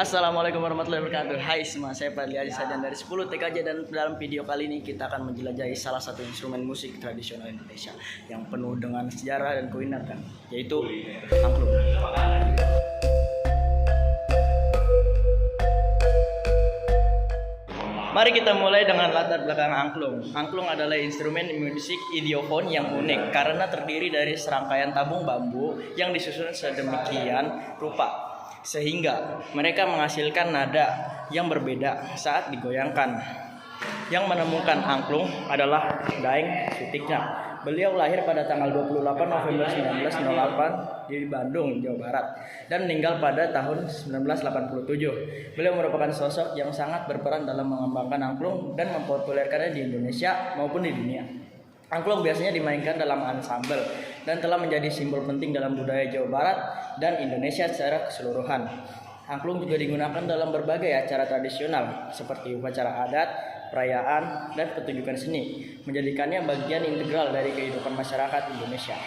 Assalamualaikum warahmatullahi wabarakatuh. Hai semua, saya Fadli Aziz Sadian dari 10 TKJ, dan dalam video kali ini kita akan menjelajahi salah satu instrumen musik tradisional Indonesia yang penuh dengan sejarah dan keunikan, yaitu angklung. Mari kita mulai dengan latar belakang angklung. Angklung adalah instrumen musik idiofon yang unik karena terdiri dari serangkaian tabung bambu yang disusun sedemikian rupa sehingga mereka menghasilkan nada yang berbeda saat digoyangkan. Yang menemukan angklung adalah Daeng Sutikna. Beliau lahir pada tanggal 28 November 1908 di Bandung, Jawa Barat, dan meninggal pada tahun 1987. Beliau merupakan sosok yang sangat berperan dalam mengembangkan angklung dan mempopulerkannya di Indonesia maupun di dunia. Angklung biasanya dimainkan dalam ansambel dan telah menjadi simbol penting dalam budaya Jawa Barat dan Indonesia secara keseluruhan. Angklung juga digunakan dalam berbagai acara tradisional seperti upacara adat, perayaan, dan pertunjukan seni, menjadikannya bagian integral dari kehidupan masyarakat Indonesia.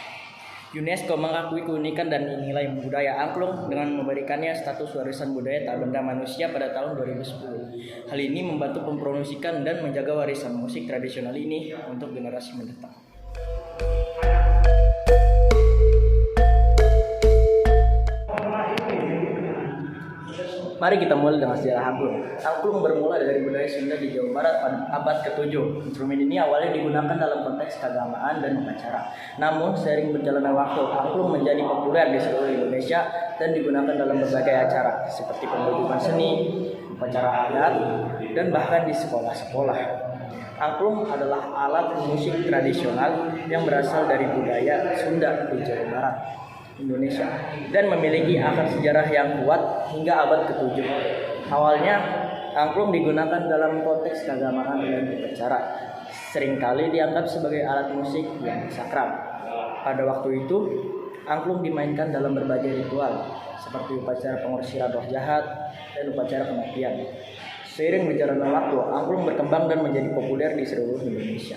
UNESCO mengakui keunikan dan nilai budaya angklung dengan memberikannya status warisan budaya tak benda manusia pada tahun 2010. Hal ini membantu mempromosikan dan menjaga warisan musik tradisional ini untuk generasi mendatang. Mari kita mulai dengan sejarah angklung. Angklung bermula dari budaya Sunda di Jawa Barat pada abad ke-7. Instrumen ini awalnya digunakan dalam konteks keagamaan dan upacara. Namun, seiring berjalannya waktu, angklung menjadi populer di seluruh Indonesia dan digunakan dalam berbagai acara seperti pertunjukan seni, upacara adat, dan bahkan di sekolah-sekolah. Angklung adalah alat musik tradisional yang berasal dari budaya Sunda di Jawa Barat, Indonesia, dan memiliki akar sejarah yang kuat hingga abad ke-7. Awalnya, angklung digunakan dalam konteks keagamaan dan upacara. Seringkali dianggap sebagai alat musik yang sakral. Pada waktu itu, angklung dimainkan dalam berbagai ritual, seperti upacara pengorsiran roh jahat dan upacara kematian. Seiring berjalannya waktu, angklung berkembang dan menjadi populer di seluruh Indonesia.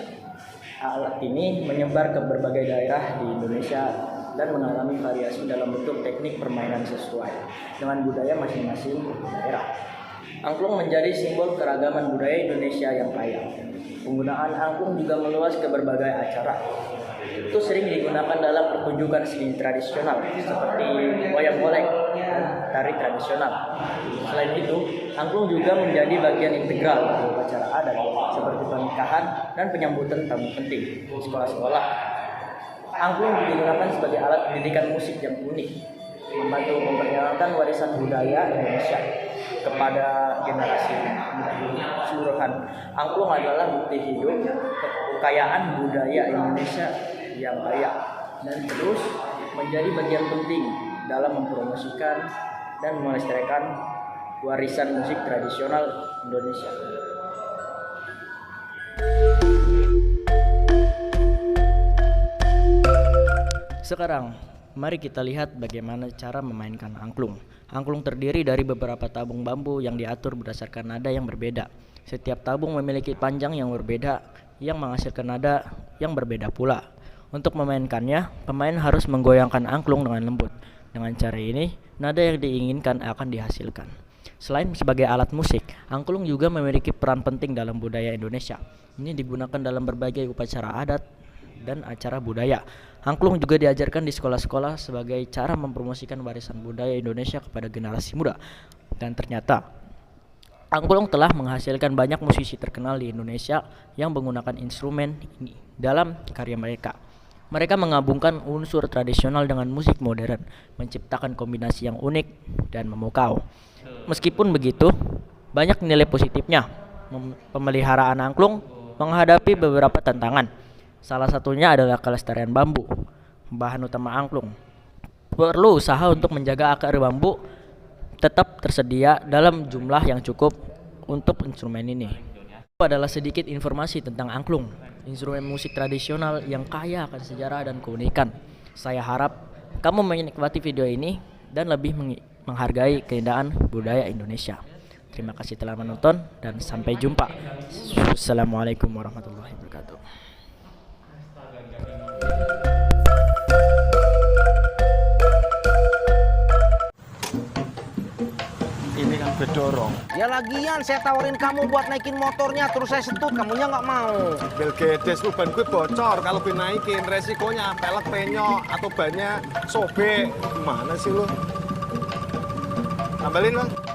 Alat ini menyebar ke berbagai daerah di Indonesia dan mengalami variasi dalam bentuk teknik permainan sesuai dengan budaya masing-masing daerah. Angklung menjadi simbol keragaman budaya Indonesia yang kaya. Penggunaan angklung juga meluas ke berbagai acara. Itu sering digunakan dalam pertunjukan seni tradisional seperti wayang golek dan tari tradisional. Selain itu, angklung juga menjadi bagian integral dari upacara adat seperti pernikahan dan penyambutan tamu penting di sekolah-sekolah. Angklung digunakan sebagai alat pendidikan musik yang unik, membantu memperkenalkan warisan budaya Indonesia kepada generasi keseluruhan. Angklung adalah bukti hidup kekayaan budaya Indonesia yang kaya dan terus menjadi bagian penting dalam mempromosikan dan melestarikan warisan musik tradisional Indonesia. Sekarang, mari kita lihat bagaimana cara memainkan angklung. Angklung terdiri dari beberapa tabung bambu yang diatur berdasarkan nada yang berbeda. Setiap tabung memiliki panjang yang berbeda yang menghasilkan nada yang berbeda pula. Untuk memainkannya, pemain harus menggoyangkan angklung dengan lembut. Dengan cara ini, nada yang diinginkan akan dihasilkan. Selain sebagai alat musik, angklung juga memiliki peran penting dalam budaya Indonesia. Ini digunakan dalam berbagai upacara adat dan acara budaya. Angklung juga diajarkan di sekolah-sekolah sebagai cara mempromosikan warisan budaya Indonesia kepada generasi muda. Dan ternyata, angklung telah menghasilkan banyak musisi terkenal di Indonesia yang menggunakan instrumen ini dalam karya mereka. Mereka menggabungkan unsur tradisional dengan musik modern, menciptakan kombinasi yang unik dan memukau. Meskipun begitu, banyak nilai positifnya. Pemeliharaan angklung menghadapi beberapa tantangan. Salah satunya adalah kelestarian bambu, bahan utama angklung. Perlu usaha untuk menjaga akar bambu tetap tersedia dalam jumlah yang cukup untuk instrumen ini. Itu adalah sedikit informasi tentang angklung, instrumen musik tradisional yang kaya akan sejarah dan keunikan. Saya harap kamu menikmati video ini dan lebih menghargai keindahan budaya Indonesia. Terima kasih telah menonton dan sampai jumpa. Assalamualaikum warahmatullahi wabarakatuh. Ini kan gue dorong. Ya lagian saya tawarin kamu buat naikin motornya, terus saya setut, kamunya nggak mau. Bel gedes lu, ban gue bocor. Kalau gue naikin resikonya pelek penyok atau bannya sobek. Gimana sih lu? Tambalin, Bang.